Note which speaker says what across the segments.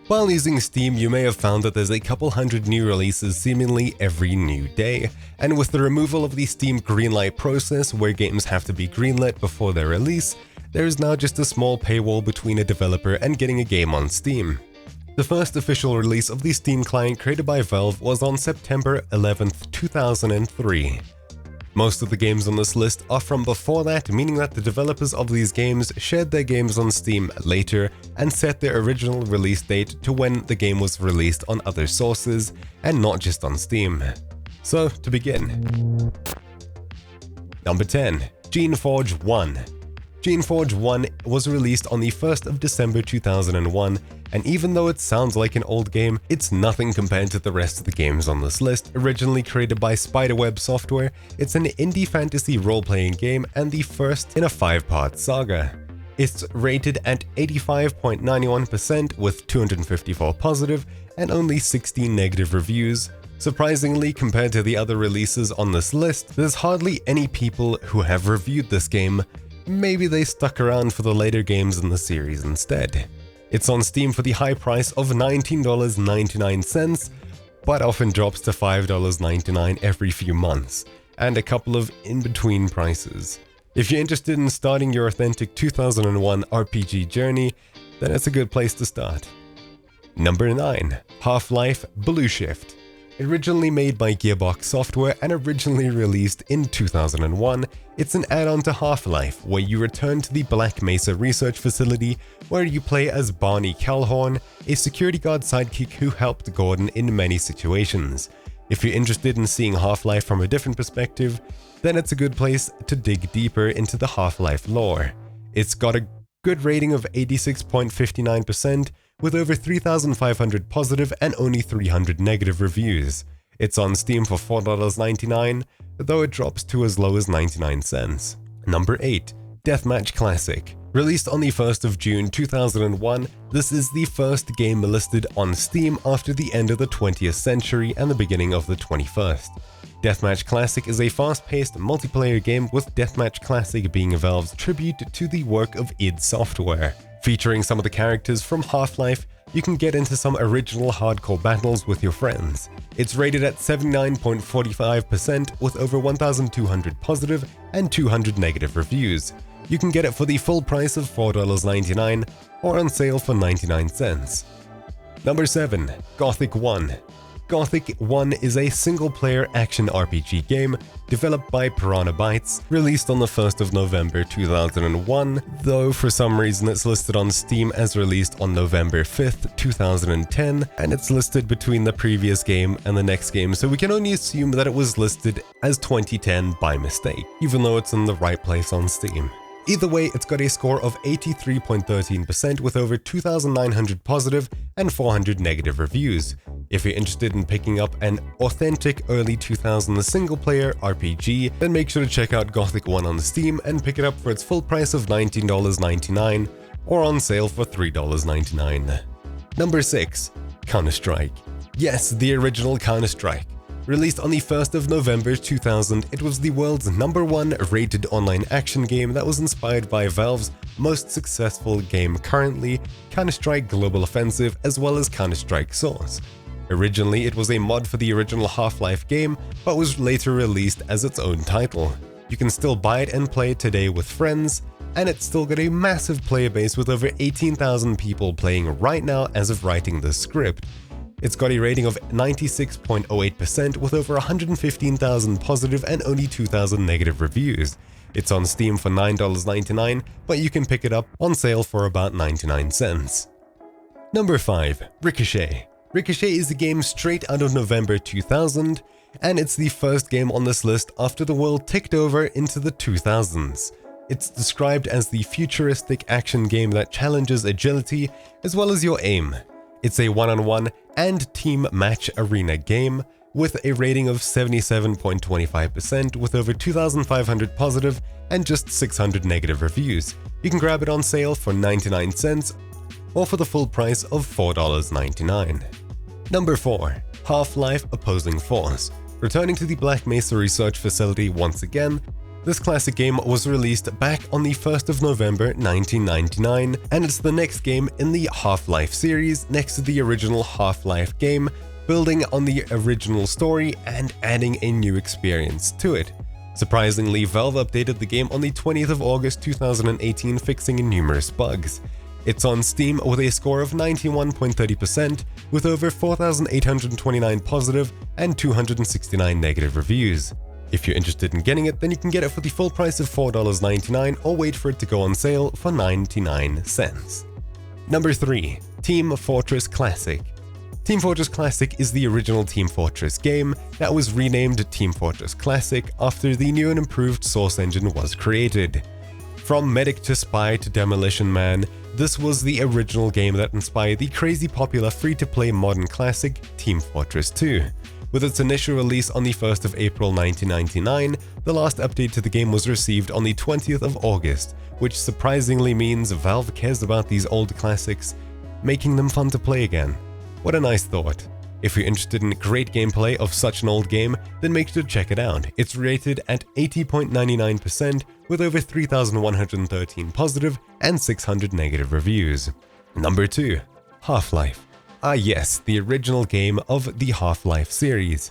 Speaker 1: While using Steam, you may have found that there's a couple hundred new releases seemingly every new day, and with the removal of the Steam greenlight process where games have to be greenlit before their release, there is now just a small paywall between a developer and getting a game on Steam. The first official release of the Steam client created by Valve was on September 11th, 2003. Most of the games on this list are from before that, meaning that the developers of these games shared their games on Steam later and set their original release date to when the game was released on other sources and not just on Steam. So, to begin. Number 10. Geneforge 1. Geneforge 1 was released on the 1st of December 2001, and even though it sounds like an old game, it's nothing compared to the rest of the games on this list. Originally created by Spiderweb Software, it's an indie fantasy role-playing game and the first in a 5-part saga. It's rated at 85.91% with 254 positive and only 16 negative reviews. Surprisingly, compared to the other releases on this list, there's hardly any people who have reviewed this game. Maybe they stuck around for the later games in the series instead. It's on Steam for the high price of $19.99, but often drops to $5.99 every few months, and a couple of in-between prices. If you're interested in starting your authentic 2001 RPG journey, then it's a good place to start. Number 9. HalfLife Blueshift. Originally made by Gearbox Software and originally released in 2001, it's an add-on to Half-Life where you return to the Black Mesa research facility where you play as Barney Calhoun, a security guard sidekick who helped Gordon in many situations. If you're interested in seeing Half-Life from a different perspective, then it's a good place to dig deeper into the Half-Life lore. It's got a good rating of 86.59%, with over 3,500 positive and only 300 negative reviews. It's on Steam for $4.99, though it drops to as low as 99 cents. Number 8. Deathmatch Classic. Released on the 1st of June 2001, this is the first game listed on Steam after the end of the 20th century and the beginning of the 21st. Deathmatch Classic is a fast-paced multiplayer game, with Deathmatch Classic being Valve's tribute to the work of id Software. Featuring some of the characters from Half-Life, you can get into some original hardcore battles with your friends. It's rated at 79.45% with over 1,200 positive and 200 negative reviews. You can get it for the full price of $4.99 or on sale for 99 cents. Number 7. Gothic I. Gothic I is a single-player action RPG game developed by Piranha Bytes, released on the 1st of November 2001, though for some reason it's listed on Steam as released on November 5th, 2010, and it's listed between the previous game and the next game, so we can only assume that it was listed as 2010 by mistake, even though it's in the right place on Steam. Either way, it's got a score of 83.13% with over 2,900 positive and 400 negative reviews. If you're interested in picking up an authentic early 2000s single-player RPG, then make sure to check out Gothic I on Steam and pick it up for its full price of $19.99 or on sale for $3.99. Number 6. CounterStrike. Yes, the original CounterStrike. Released on the 1st of November 2000, it was the world's #1 rated online action game that was inspired by Valve's most successful game currently, Counter-Strike Global Offensive, as well as Counter-Strike Source. Originally, it was a mod for the original Half-Life game, but was later released as its own title. You can still buy it and play it today with friends, and it's still got a massive player base with over 18,000 people playing right now as of writing this script. It's got a rating of 96.08% with over 115,000 positive and only 2,000 negative reviews. It's on Steam for $9.99, but you can pick it up on sale for about 99 cents. Number 5. Ricochet. Ricochet is a game straight out of November 2000, and it's the first game on this list after the world ticked over into the 2000s. It's described as the futuristic action game that challenges agility as well as your aim. It's a one-on-one and team match arena game with a rating of 77.25% with over 2,500 positive and just 600 negative reviews. You can grab it on sale for 99 cents or for the full price of $4.99. Number 4. HalfLife Opposing Force. Returning to the Black Mesa research facility once again, This classic game was released back on the 1st of November 1999, and it's the next game in the Half-Life series next to the original Half-Life game, building on the original story and adding a new experience to it. Surprisingly, Valve updated the game on the 20th of August 2018, fixing numerous bugs. It's on Steam with a score of 91.30%, with over 4,829 positive and 269 negative reviews. If you're interested in getting it, then you can get it for the full price of $4.99 or wait for it to go on sale for 99 cents. Number 3. Team Fortress Classic. Team Fortress Classic is the original Team Fortress game that was renamed Team Fortress Classic after the new and improved Source engine was created. From Medic to Spy to Demolition Man, this was the original game that inspired the crazy popular free-to-play modern classic Team Fortress 2. With its initial release on the 1st of April 1999, the last update to the game was received on the 20th of August, which surprisingly means Valve cares about these old classics, making them fun to play again. What a nice thought. If you're interested in great gameplay of such an old game, then make sure to check it out. It's rated at 80.99% with over 3,113 positive and 600 negative reviews. Number 2. Half-Life. Ah yes, the original game of the Half-Life series.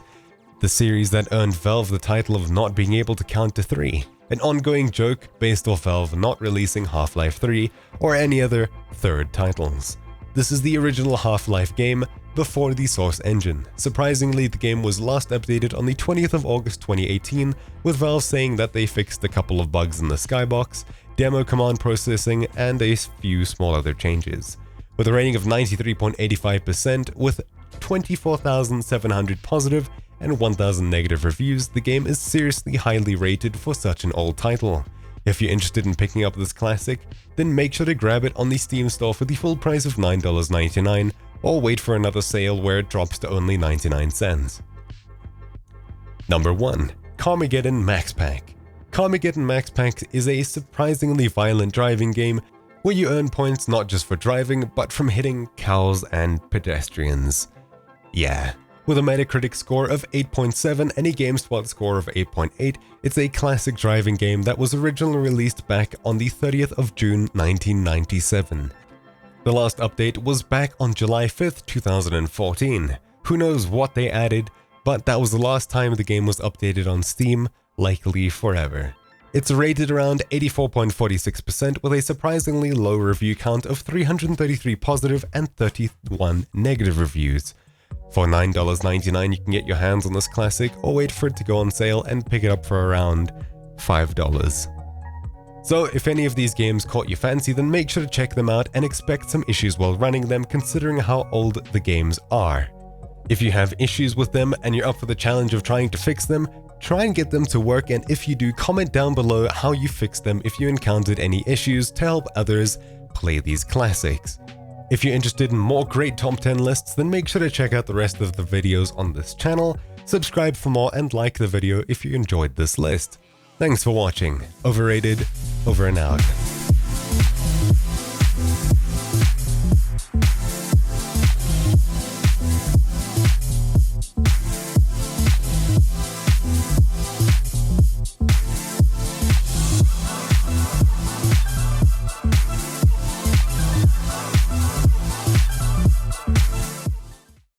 Speaker 1: The series that earned Valve the title of not being able to count to 3. An ongoing joke based off Valve not releasing Half-Life 3 or any other third titles. This is the original Half-Life game before the Source engine. Surprisingly, the game was last updated on the 20th of August 2018, with Valve saying that they fixed a couple of bugs in the skybox, demo command processing, and a few small other changes. With a rating of 93.85% with 24,700 positive and 1,000 negative reviews, the game is seriously highly rated for such an old title. If you're interested in picking up this classic, then make sure to grab it on the Steam store for the full price of $9.99, or wait for another sale where it drops to only 99 cents. Number 1. Carmageddon Max Pack. Carmageddon Max Pack is a surprisingly violent driving game where you earn points not just for driving, but from hitting cows and pedestrians. Yeah. With a Metacritic score of 8.7 and a GameSpot score of 8.8, it's a classic driving game that was originally released back on the 30th of June 1997. The last update was back on July 5th, 2014. Who knows what they added, but that was the last time the game was updated on Steam, likely forever. It's rated around 84.46% with a surprisingly low review count of 333 positive and 31 negative reviews. For $9.99 you can get your hands on this classic, or wait for it to go on sale and pick it up for around $5. So if any of these games caught your fancy, then make sure to check them out and expect some issues while running them, considering how old the games are. If you have issues with them and you're up for the challenge of trying to fix them, try and get them to work, and if you do, comment down below how you fixed them if you encountered any issues to help others play these classics. If you're interested in more great top 10 lists, then make sure to check out the rest of the videos on this channel, subscribe for more, and like the video if you enjoyed this list. Thanks for watching. Overrated, over and out.